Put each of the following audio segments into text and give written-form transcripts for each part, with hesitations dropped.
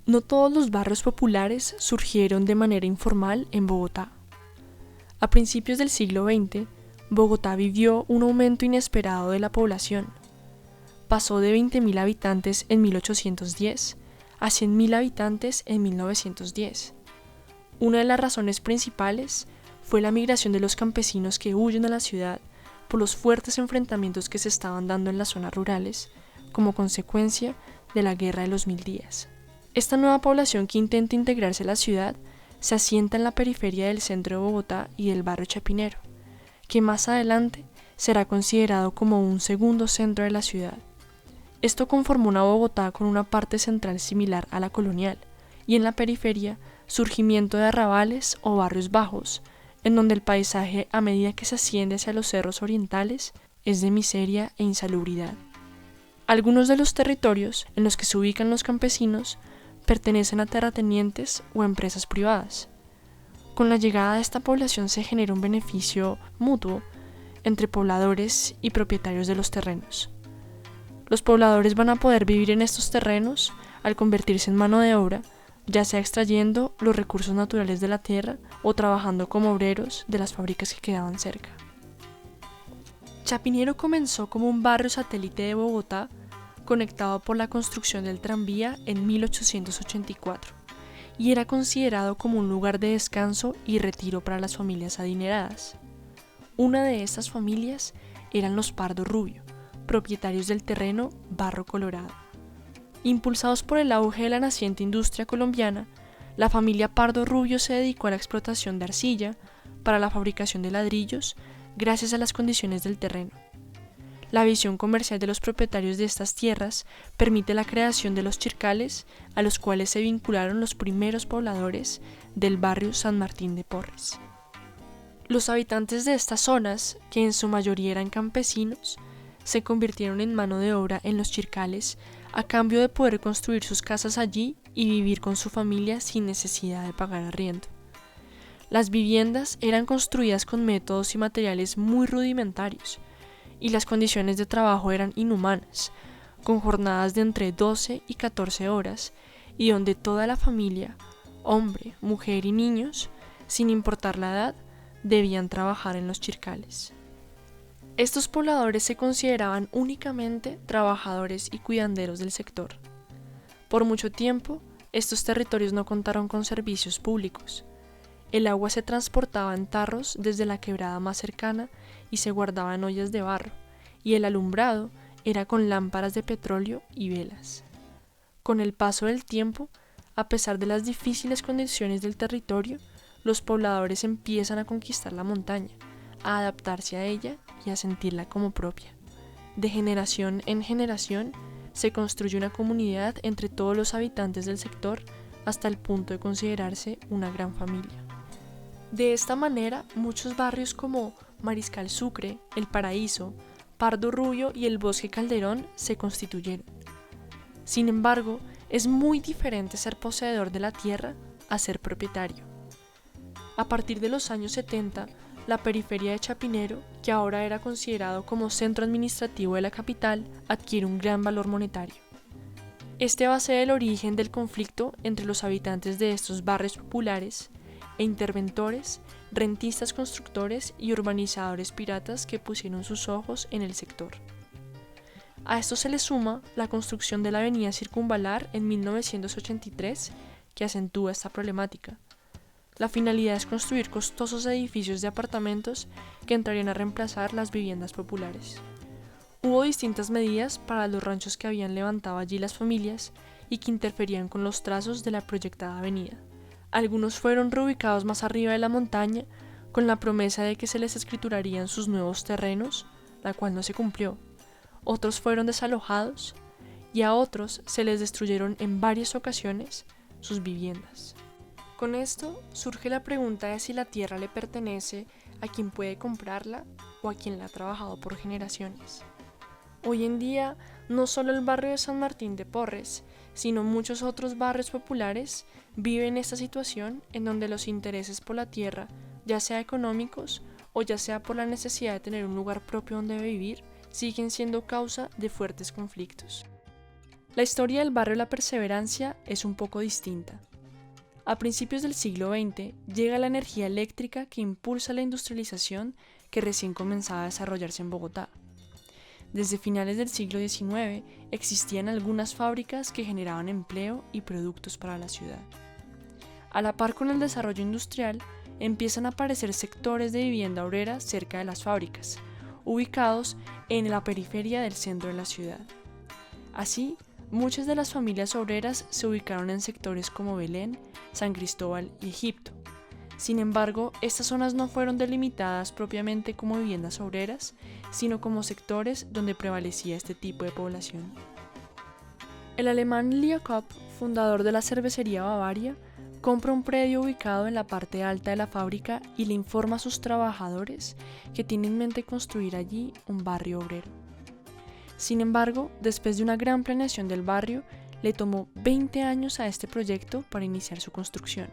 No todos los barrios populares surgieron de manera informal en Bogotá. A principios del siglo XX, Bogotá vivió un aumento inesperado de la población. Pasó de 20.000 habitantes en 1810 a 100.000 habitantes en 1910. Una de las razones principales fue la migración de los campesinos que huyen a la ciudad por los fuertes enfrentamientos que se estaban dando en las zonas rurales como consecuencia de la Guerra de los 1000 días. Esta nueva población que intenta integrarse a la ciudad se asienta en la periferia del centro de Bogotá y del barrio Chapinero, que más adelante será considerado como un segundo centro de la ciudad. Esto conformó una Bogotá con una parte central similar a la colonial, y en la periferia surgimiento de arrabales o barrios bajos, en donde el paisaje a medida que se asciende hacia los cerros orientales es de miseria e insalubridad. Algunos de los territorios en los que se ubican los campesinos pertenecen a terratenientes o empresas privadas. Con la llegada de esta población se genera un beneficio mutuo entre pobladores y propietarios de los terrenos. Los pobladores van a poder vivir en estos terrenos al convertirse en mano de obra, ya sea extrayendo los recursos naturales de la tierra o trabajando como obreros de las fábricas que quedaban cerca. Chapinero comenzó como un barrio satélite de Bogotá, conectado por la construcción del tranvía en 1884, y era considerado como un lugar de descanso y retiro para las familias adineradas. Una de estas familias eran los Pardo Rubio, propietarios del terreno Barro Colorado. Impulsados por el auge de la naciente industria colombiana, la familia Pardo Rubio se dedicó a la explotación de arcilla para la fabricación de ladrillos gracias a las condiciones del terreno. La visión comercial de los propietarios de estas tierras permite la creación de los chircales, a los cuales se vincularon los primeros pobladores del barrio San Martín de Porres. Los habitantes de estas zonas, que en su mayoría eran campesinos, se convirtieron en mano de obra en los chircales a cambio de poder construir sus casas allí y vivir con su familia sin necesidad de pagar arriendo. Las viviendas eran construidas con métodos y materiales muy rudimentarios, y las condiciones de trabajo eran inhumanas, con jornadas de entre 12 y 14 horas, y donde toda la familia, hombre, mujer y niños, sin importar la edad, debían trabajar en los chircales. Estos pobladores se consideraban únicamente trabajadores y cuidanderos del sector. Por mucho tiempo, estos territorios no contaron con servicios públicos. El agua se transportaba en tarros desde la quebrada más cercana y se guardaba en ollas de barro, y el alumbrado era con lámparas de petróleo y velas. Con el paso del tiempo, a pesar de las difíciles condiciones del territorio, los pobladores empiezan a conquistar la montaña, a adaptarse a ella y a sentirla como propia. De generación en generación, se construye una comunidad entre todos los habitantes del sector hasta el punto de considerarse una gran familia. De esta manera, muchos barrios como Mariscal Sucre, El Paraíso, Pardo Rubio y el Bosque Calderón se constituyeron. Sin embargo, es muy diferente ser poseedor de la tierra a ser propietario. A partir de los años 70, la periferia de Chapinero, que ahora era considerado como centro administrativo de la capital, adquiere un gran valor monetario. Este va a ser el origen del conflicto entre los habitantes de estos barrios populares e interventores, rentistas constructores y urbanizadores piratas que pusieron sus ojos en el sector. A esto se le suma la construcción de la avenida Circunvalar en 1983, que acentúa esta problemática. La finalidad es construir costosos edificios de apartamentos que entrarían a reemplazar las viviendas populares. Hubo distintas medidas para los ranchos que habían levantado allí las familias y que interferían con los trazos de la proyectada avenida. Algunos fueron reubicados más arriba de la montaña con la promesa de que se les escriturarían sus nuevos terrenos, la cual no se cumplió. Otros fueron desalojados y a otros se les destruyeron en varias ocasiones sus viviendas. Con esto surge la pregunta de si la tierra le pertenece a quien puede comprarla o a quien la ha trabajado por generaciones. Hoy en día, no solo el barrio de San Martín de Porres, sino muchos otros barrios populares viven esta situación en donde los intereses por la tierra, ya sea económicos o ya sea por la necesidad de tener un lugar propio donde vivir, siguen siendo causa de fuertes conflictos. La historia del barrio La Perseverancia es un poco distinta. A principios del siglo XX llega la energía eléctrica que impulsa la industrialización que recién comenzaba a desarrollarse en Bogotá. Desde finales del siglo XIX existían algunas fábricas que generaban empleo y productos para la ciudad. A la par con el desarrollo industrial, empiezan a aparecer sectores de vivienda obrera cerca de las fábricas, ubicados en la periferia del centro de la ciudad. Así, muchas de las familias obreras se ubicaron en sectores como Belén, San Cristóbal y Egipto. Sin embargo, estas zonas no fueron delimitadas propiamente como viviendas obreras, sino como sectores donde prevalecía este tipo de población. El alemán Leo Kopp, fundador de la cervecería Bavaria, compra un predio ubicado en la parte alta de la fábrica y le informa a sus trabajadores que tiene en mente construir allí un barrio obrero. Sin embargo, después de una gran planeación del barrio, le tomó 20 años a este proyecto para iniciar su construcción.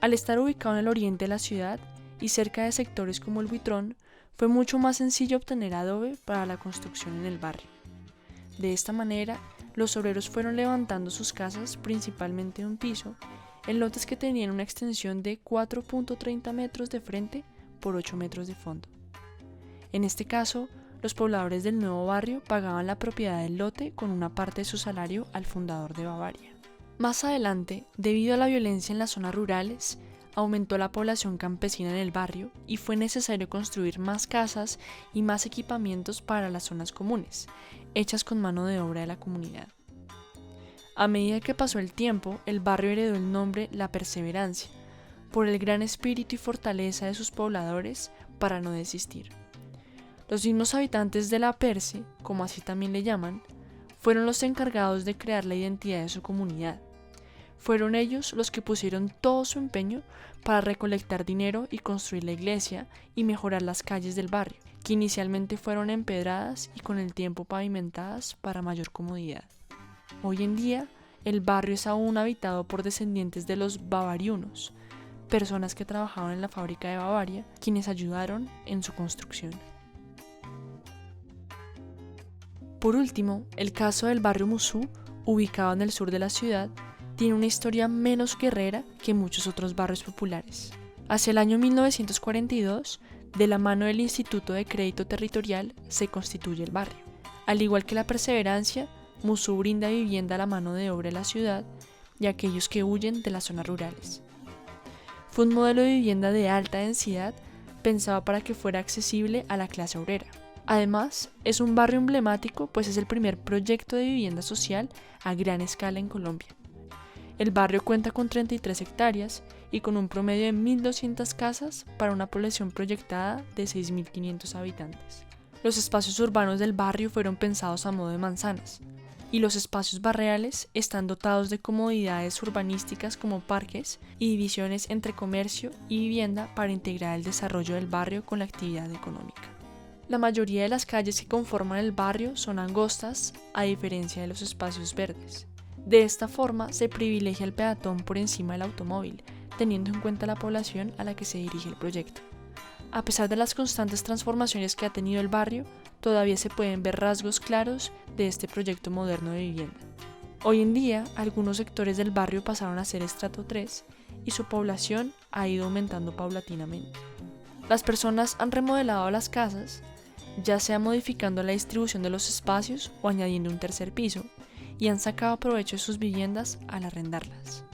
Al estar ubicado en el oriente de la ciudad y cerca de sectores como el Buitrón, fue mucho más sencillo obtener adobe para la construcción en el barrio. De esta manera, los obreros fueron levantando sus casas principalmente de un piso, en lotes que tenían una extensión de 4.30 metros de frente por 8 metros de fondo. En este caso, los pobladores del nuevo barrio pagaban la propiedad del lote con una parte de su salario al fundador de Bavaria. Más adelante, debido a la violencia en las zonas rurales, aumentó la población campesina en el barrio y fue necesario construir más casas y más equipamientos para las zonas comunes, hechas con mano de obra de la comunidad. A medida que pasó el tiempo, el barrio heredó el nombre La Perseverancia, por el gran espíritu y fortaleza de sus pobladores para no desistir. Los mismos habitantes de La Perse, como así también le llaman, fueron los encargados de crear la identidad de su comunidad. Fueron ellos los que pusieron todo su empeño para recolectar dinero y construir la iglesia y mejorar las calles del barrio, que inicialmente fueron empedradas y con el tiempo pavimentadas para mayor comodidad. Hoy en día, el barrio es aún habitado por descendientes de los bavarianos, personas que trabajaban en la fábrica de Bavaria, quienes ayudaron en su construcción. Por último, el caso del barrio Musú, ubicado en el sur de la ciudad, tiene una historia menos guerrera que muchos otros barrios populares. Hacia el año 1942, de la mano del Instituto de Crédito Territorial, se constituye el barrio. Al igual que La Perseverancia, Musú brinda vivienda a la mano de obra de la ciudad y a aquellos que huyen de las zonas rurales. Fue un modelo de vivienda de alta densidad pensado para que fuera accesible a la clase obrera. Además, es un barrio emblemático pues es el primer proyecto de vivienda social a gran escala en Colombia. El barrio cuenta con 33 hectáreas y con un promedio de 1.200 casas para una población proyectada de 6.500 habitantes. Los espacios urbanos del barrio fueron pensados a modo de manzanas, y los espacios barriales están dotados de comodidades urbanísticas como parques y divisiones entre comercio y vivienda para integrar el desarrollo del barrio con la actividad económica. La mayoría de las calles que conforman el barrio son angostas, a diferencia de los espacios verdes. De esta forma se privilegia el peatón por encima del automóvil, teniendo en cuenta la población a la que se dirige el proyecto. A pesar de las constantes transformaciones que ha tenido el barrio, todavía se pueden ver rasgos claros de este proyecto moderno de vivienda. Hoy en día, algunos sectores del barrio pasaron a ser estrato 3 y su población ha ido aumentando paulatinamente. Las personas han remodelado las casas, ya sea modificando la distribución de los espacios o añadiendo un tercer piso, y han sacado provecho de sus viviendas al arrendarlas.